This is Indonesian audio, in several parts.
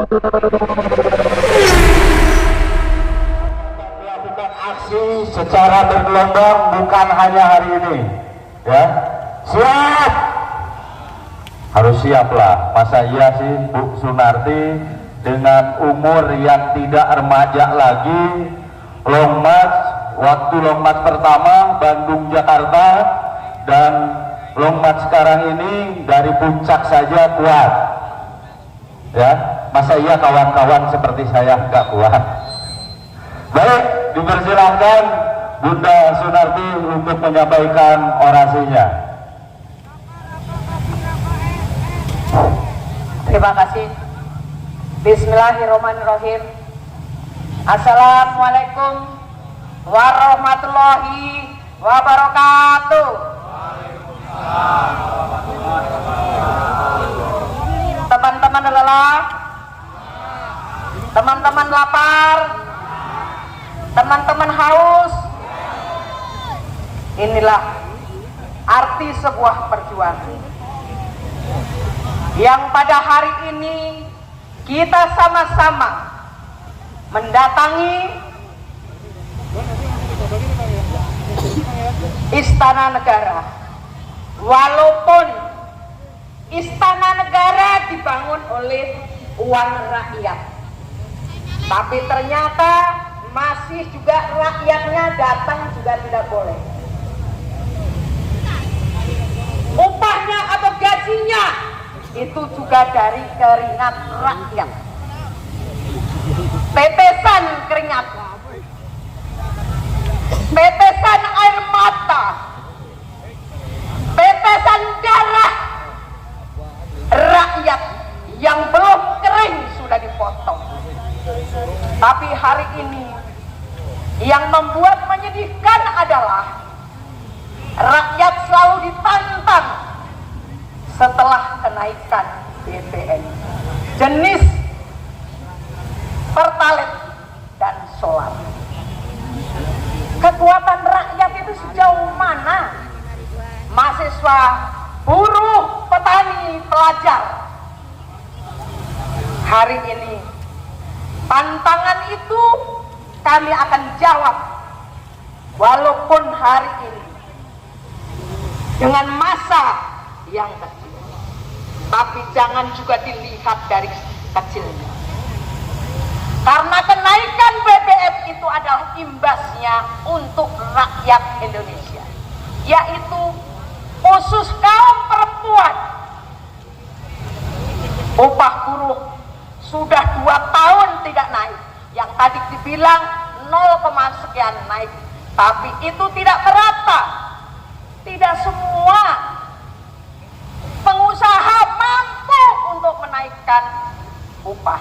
Melakukan aksi secara bergelombang bukan hanya hari ini, ya. Siap, harus siap lah. Masa iya sih Bu Sunarti dengan umur yang tidak remaja lagi, long march, waktu long march pertama Bandung Jakarta dan long march sekarang ini dari puncak saja kuat, ya. Masa iya kawan-kawan seperti saya nggak kuat? Baik, dipersilahkan Bunda Sunarti untuk menyampaikan orasinya. Terima kasih. Bismillahirrahmanirrahim. Assalamualaikum warahmatullahi wabarakatuh. Teman-teman lelah, teman-teman lapar, teman-teman haus. Inilah arti sebuah perjuangan yang pada hari ini kita sama-sama mendatangi Istana Negara. Walaupun Istana Negara dibangun oleh uang rakyat, tapi ternyata masih juga rakyatnya datang juga tidak boleh. Upahnya atau gajinya itu juga dari keringat rakyat, tetesan keringat, tetesan air mata, tetesan darah rakyat yang belum kering sudah dipotong. Tapi hari ini yang membuat menyedihkan adalah rakyat selalu ditantang setelah kenaikan BBM jenis Pertalite dan solar. Kekuatan rakyat itu sejauh mana? Mahasiswa, buruh, petani, pelajar. Hari ini tantangan itu kami akan jawab, walaupun hari ini dengan masa yang kecil, tapi jangan juga dilihat dari kecilnya, karena kenaikan BBM itu adalah imbasnya untuk rakyat Indonesia, yaitu khusus kaum perempuan. Upah buruh sudah 2 tahun tidak naik, yang tadi dibilang 0, sekian naik, tapi itu tidak merata. Tidak semua pengusaha mampu untuk menaikkan upah.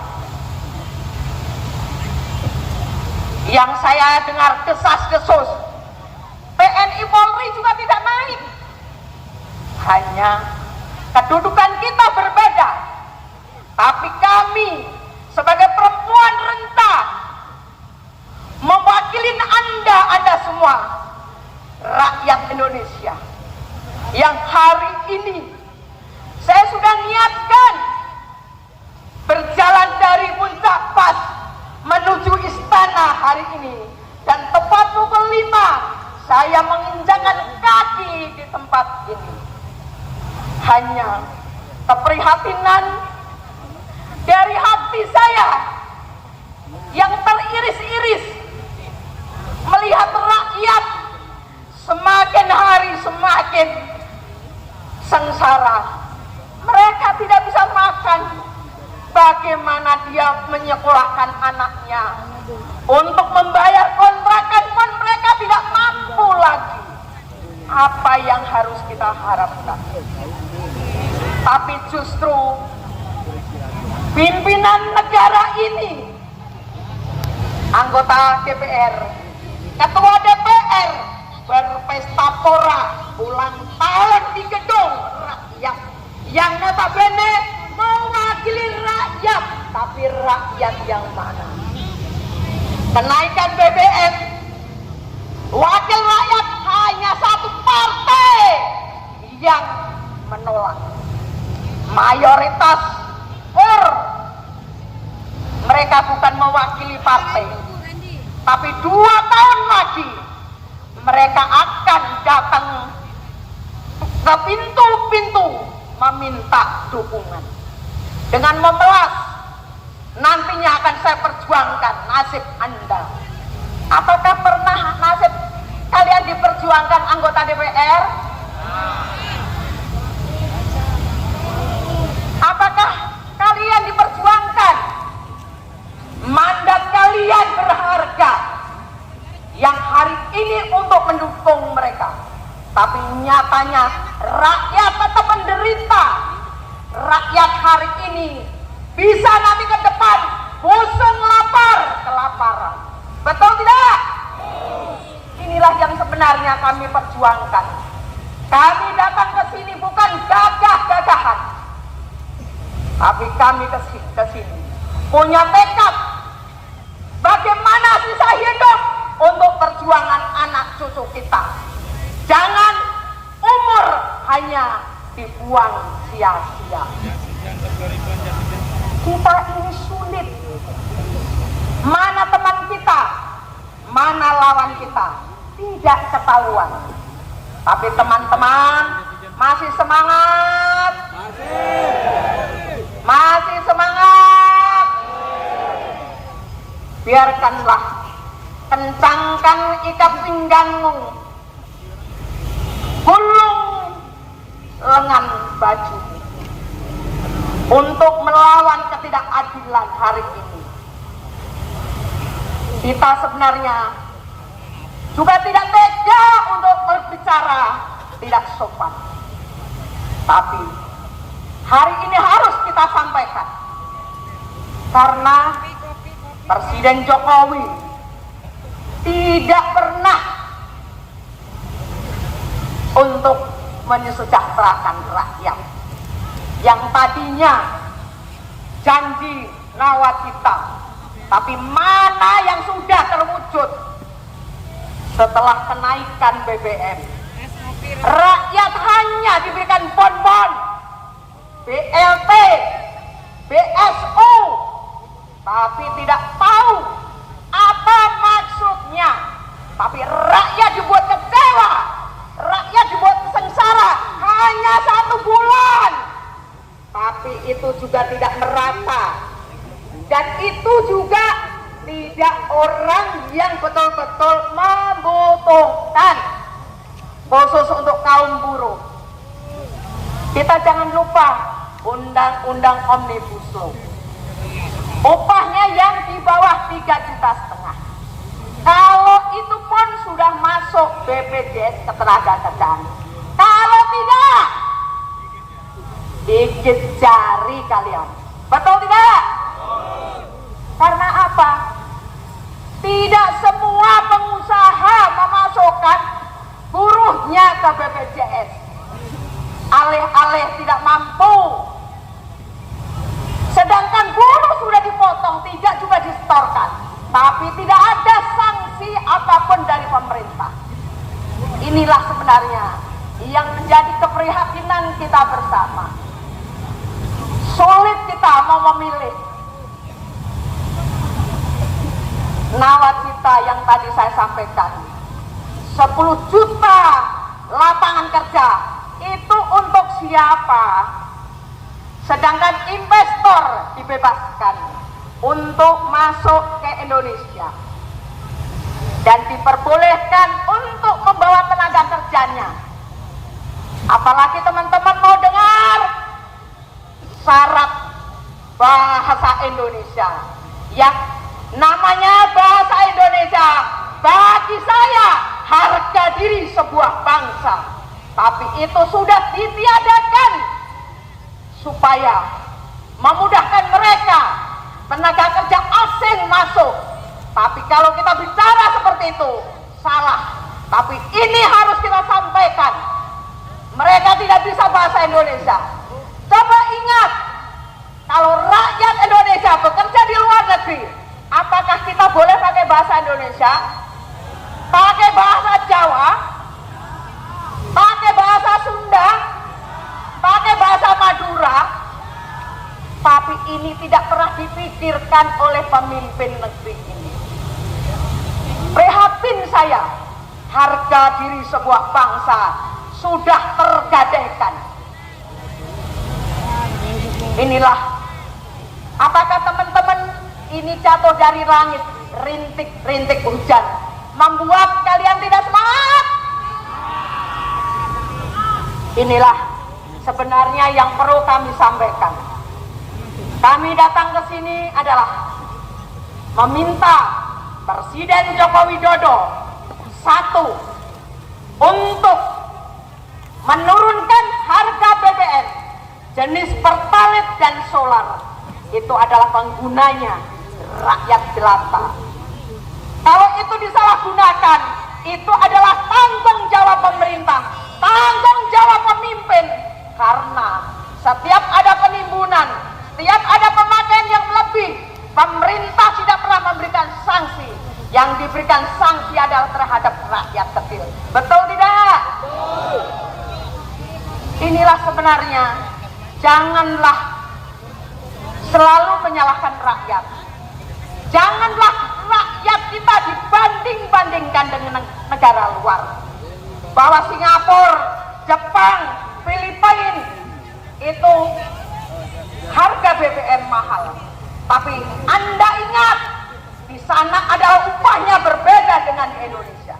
Yang saya dengar desas-desus, TNI Polri juga tidak naik. Hanya kedudukan kita berbeda, tapi kami sebagai perempuan renta mewakili Anda semua, rakyat Indonesia, yang hari ini saya sudah niatkan berjalan dari Puncak Pas menuju istana hari ini, dan tepat pukul 5 saya menginjakkan kaki di tempat ini. Hanya keprihatinan dari hati saya yang teriris-iris melihat rakyat semakin hari semakin sengsara. Mereka tidak bisa makan. Bagaimana dia menyekolahkan anaknya? Untuk membayar kontrakan pun mereka tidak mampu lagi. Apa yang harus kita harapkan? Tapi justru pimpinan negara ini, anggota DPR, ketua DPR, berpesta pora ulang tahun di gedung rakyat yang notabene mewakili rakyat, tapi rakyat yang mana? Kenaikan BBM, wakil rakyat hanya satu partai yang menolak. Mayoritas mereka bukan mewakili partai, tapi 2 tahun lagi mereka akan datang ke pintu-pintu meminta dukungan. Dengan memelas, nantinya akan saya perjuangkan nasib Anda. Apakah pernah nasib kalian diperjuangkan anggota DPR? Apakah kalian diperjuangkan? Mandat kalian berharga yang hari ini untuk mendukung mereka, tapi nyatanya rakyat tetap menderita. Rakyat hari ini bisa nanti ke depan bosan lapar kelaparan. Betul tidak? Inilah yang sebenarnya kami perjuangkan. Kami datang ke sini bukan gagah-gagahan, tapi kami ke sini punya tekad bagaimana sisa hidup untuk perjuangan anak cucu kita. Jangan umur hanya dibuang sia-sia. Kita ini sulit. Mana teman kita, mana lawan kita, tidak ketahuan. Tapi teman-teman masih semangat. Masih semangat. Biarkanlah, kencangkan ikat pinggangmu, gulung lengan baju untuk melawan ketidakadilan hari ini. Kita sebenarnya juga tidak tega untuk berbicara tidak sopan, tapi hari ini harus kita sampaikan karena Presiden Jokowi tidak pernah untuk mensejahterakan rakyat. Yang tadinya janji nawacita, tapi mana yang sudah terwujud setelah kenaikan BBM? Rakyat hanya diberikan bonbon, BLT, BSU, tapi tidak tahu apa maksudnya. Tapi rakyat dibuat kecewa, rakyat dibuat sengsara hanya 1 bulan. Tapi itu juga tidak merata, dan itu juga tidak orang yang betul-betul membutuhkan, khusus untuk kaum buruh. Kita jangan lupa undang-undang Omnibus Law, upahnya yang di bawah 3,5 juta. Kalau itu pun sudah masuk BPJS Ketenagakerjaan. Kalau tidak, gigit jari kalian. Betul tidak? Karena apa? Tidak semua pengusaha memasukkan buruhnya ke BPJS. Alih-alih tidak mampu. Sedangkan buruh sudah dipotong, tidak juga disetorkan. Tapi tidak ada sanksi apapun dari pemerintah. Inilah sebenarnya yang menjadi keprihatinan kita bersama. Sulit kita mau memilih. Nawacita yang tadi saya sampaikan, 10 juta lapangan kerja, itu untuk siapa? Sedangkan investor dibebaskan untuk masuk ke Indonesia dan diperbolehkan untuk membawa tenaga kerjanya. Apalagi teman-teman mau dengar syarat bahasa Indonesia, yang namanya bahasa Indonesia bagi saya harga diri sebuah bangsa. Tapi itu sudah ditiadakan supaya memudahkan mereka, tenaga kerja asing masuk. Tapi kalau kita bicara seperti itu salah. Tapi ini harus kita sampaikan, mereka tidak bisa bahasa Indonesia. Coba ingat, kalau rakyat Indonesia bekerja di luar negeri, apakah kita boleh pakai bahasa Indonesia? Pakai bahasa Jawa? Pakai bahasa Sunda? Pakai bahasa Madura? Tapi Tapi ini tidak pernah dipikirkan oleh pemimpin negeri ini. Prihatin saya, harga diri sebuah bangsa sudah tergadaikan. Inilah, apakah teman-teman ini jatuh dari langit, rintik-rintik hujan, membuat kalian tidak semangat? Inilah sebenarnya yang perlu kami sampaikan. Kami datang ke sini adalah meminta Presiden Joko Widodo, satu, untuk menurunkan harga BBM jenis Pertalite dan solar. Itu adalah penggunanya rakyat jelata. Kalau itu disalahgunakan, itu adalah tanggung jawab pemerintah, tanggung jawab pemimpin. Karena setiap ada penimbunan, setiap ada pemakaian yang lebih, pemerintah tidak pernah memberikan sanksi. Yang diberikan sanksi adalah terhadap rakyat kecil. Betul tidak? Betul. Inilah sebenarnya, janganlah selalu menyalahkan rakyat. Janganlah rakyat kita dibanding-bandingkan dengan negara luar. Bahwa Singapura, Jepang, Filipina itu harga BBM mahal. Tapi Anda ingat, di sana ada upahnya berbeda dengan di Indonesia.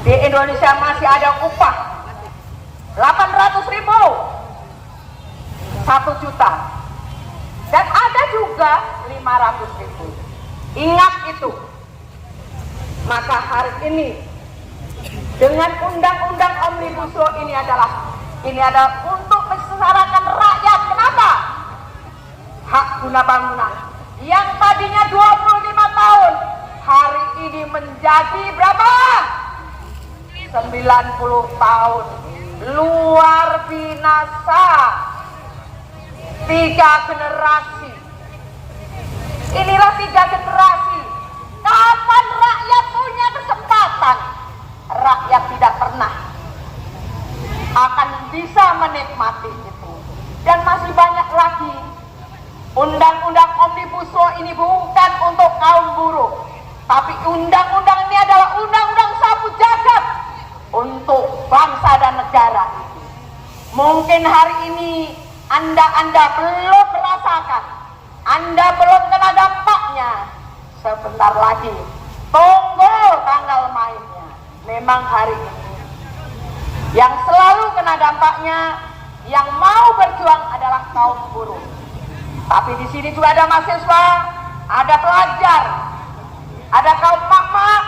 Di Indonesia masih ada upah 800.000, 1 juta. Dan ada juga 500.000. Ingat itu. Maka hari ini dengan undang-undang Omnibus Law ini adalah untuk mensengsarakan rakyat. Kenapa? Hak guna bangunan yang tadinya 25 tahun hari ini menjadi berapa? 90 tahun. Luar binasa. 3 generasi. Inilah 3 generasi. Kapan rakyat punya kesempatan? Rakyat tidak pernah akan bisa menikmati itu. Dan masih banyak lagi. Undang-undang Omnibus Law ini bukan untuk kaum buruh, tapi undang-undang ini adalah undang-undang sapu jagat untuk bangsa dan negara. Mungkin hari ini Anda belum merasakan, Anda belum kena dampaknya. Sebentar lagi, tunggu tanggal mainnya. Memang hari ini yang selalu kena dampaknya, yang mau berjuang adalah kaum buruh. Tapi di sini juga ada mahasiswa, ada pelajar, ada kaum mak-mak,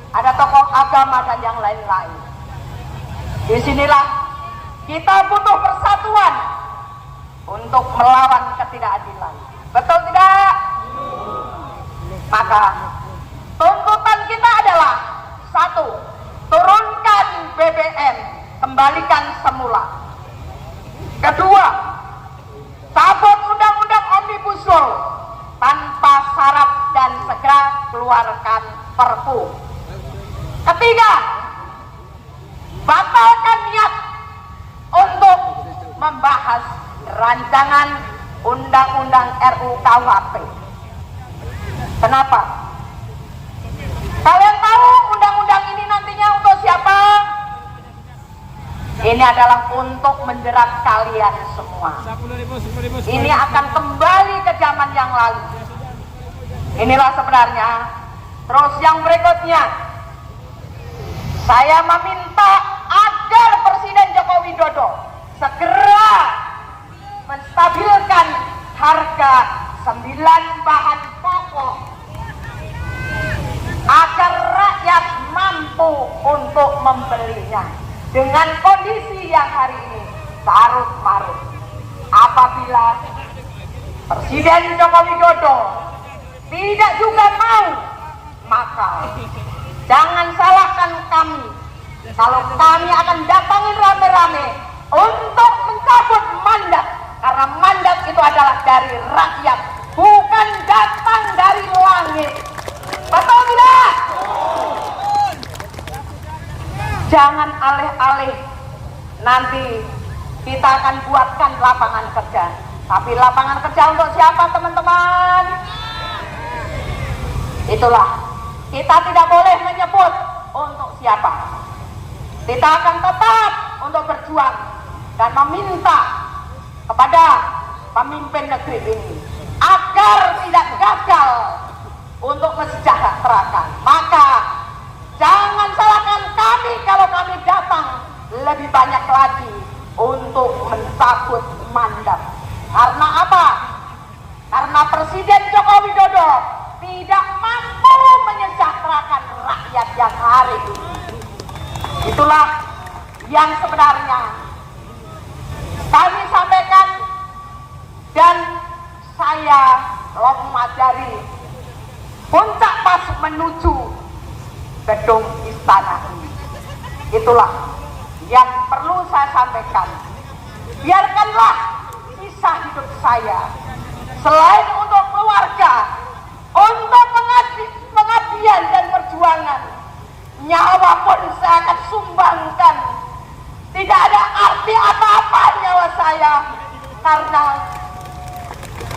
ada tokoh agama dan yang lain-lain. Disinilah kita butuh persatuan untuk melawan ketidakadilan. Betul tidak? Maka tuntutan kita adalah satu, turunkan BBM, kembalikan semula. Kedua, cabut undang-undang Omnibus Law tanpa syarat dan segera keluarkan Perpu. Ketiga, batalkan niat untuk membahas rancangan undang-undang RUKUHP. Kenapa? Kalian tahu undang-undang ini nantinya untuk siapa? Ini adalah untuk menjerat kalian semua. Ini akan kembali ke zaman yang lalu. Inilah sebenarnya. Terus yang berikutnya, saya meminta agar Presiden Joko Widodo segera menstabilkan harga 9 bahan pokok agar rakyat mampu untuk membelinya. Dengan kondisi yang hari ini carut-marut, apabila Presiden Joko Widodo tidak juga mau, maka jangan salahkan kami kalau kami akan datangin rame-rame untuk mencabut mandat, karena mandat itu adalah dari rakyat, bukan datang dari langit. Betul tidak? Jangan alih-alih nanti kita akan buatkan lapangan kerja. Tapi lapangan kerja untuk siapa, teman-teman? Itulah, kita tidak boleh menyebut untuk siapa. Kita akan tetap untuk berjuang dan meminta kepada pemimpin negeri ini agar tidak gagal untuk mensejahterakan. Maka jangan salahkan kami kalau kami datang lebih banyak lagi untuk mencabut mandat. Karena apa? Karena Presiden Joko Widodo tidak mampu menyejahterakan rakyat yang hari ini. Itulah yang sebenarnya kami sampaikan, dan saya lompat dari puncak pas menuju gedung istana ini. Itulah yang perlu saya sampaikan. Biarkanlah kisah hidup saya, selain untuk keluarga, untuk pengabdian dan perjuangan, nyawa pun saya akan sumbangkan. Tidak ada arti apa-apa nyawa saya, karena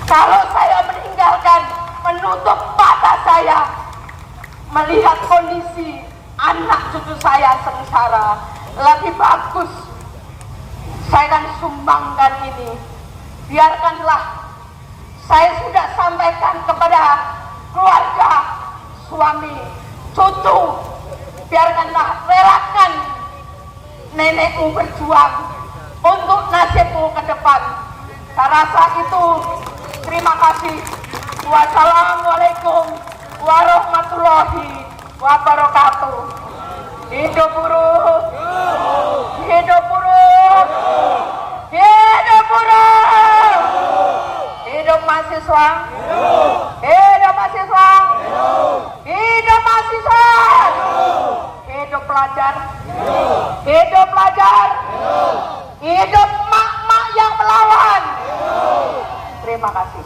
kalau saya meninggalkan, menutup mata saya, melihat kondisi anak cucu saya sengsara, lebih bagus saya akan sumbangkan ini. Biarkanlah, saya sudah sampaikan kepada keluarga, suami, cucu, biarkanlah, relakan nenekmu berjuang untuk nasibmu ke depan. Saya rasa itu. Terima kasih. Wassalamualaikum warahmatullahi wabarakatuh. Hidup buruh, hidup buruh, hidup buruh, hidup mahasiswa, hidup mahasiswa, hidup mahasiswa, hidup pelajar, hidup pelajar, hidup mak-mak yang melawan. Terima kasih.